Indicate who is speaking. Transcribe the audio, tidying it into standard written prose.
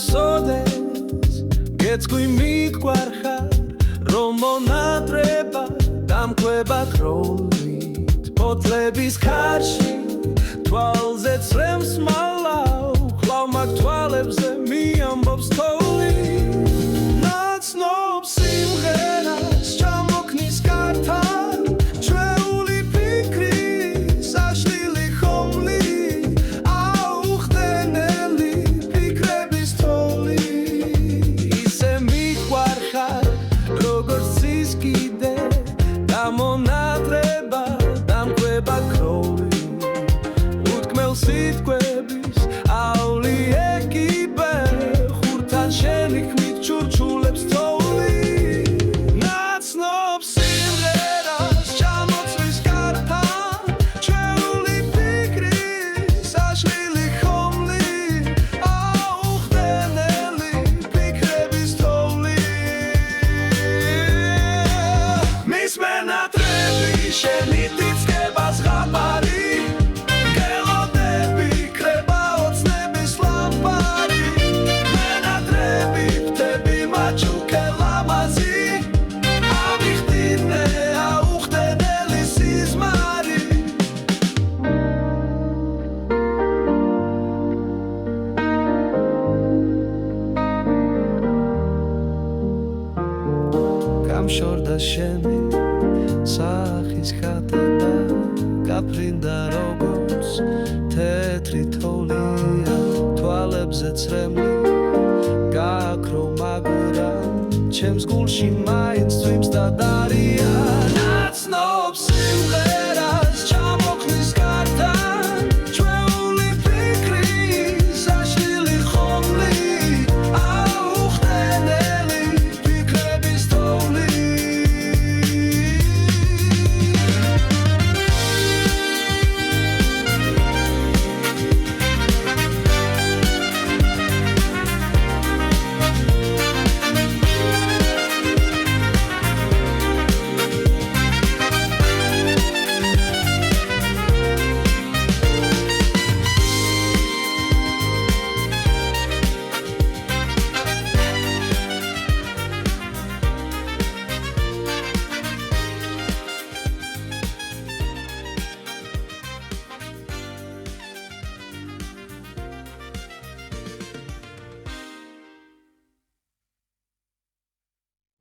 Speaker 1: გასოდეს გეცქვი მიყვარხარ რომ მონატრება დამკვება ხროლით ფოთლების ქარში თვალზე წრემს მალავ ხლავ მაგ თვალებზე მიამბობს თოვლი ნაცნობ სიმღერას ჩამოქმნის კართან ჩვეული ფიქრის აშლილი ხომლი აუხდენელი ფიქრების თოვლი ისე მიყვარხარ როგორც ის კიდე დამონატრება დამკვება ხროლი უთქმელ სიტყვების ავლი ეკიბე ხურთან შენი ხმით ჩურჩულებს თოვლი ნაცნობ სიმღერას ჩამოწვის კართან ჩვეული ფიქრის აშლილი ხომლი აუხდენელი ფიქრების თოვლი მის მენატრები შენი თითქებას ღაბარი გამშორდა შენი სახის ხატა და გაფრინდა როგორც თეთრი თოვლია თვალებზე წრემლი გაქრო მაგრამ ჩემს გულში მაინც წვიმს და დარია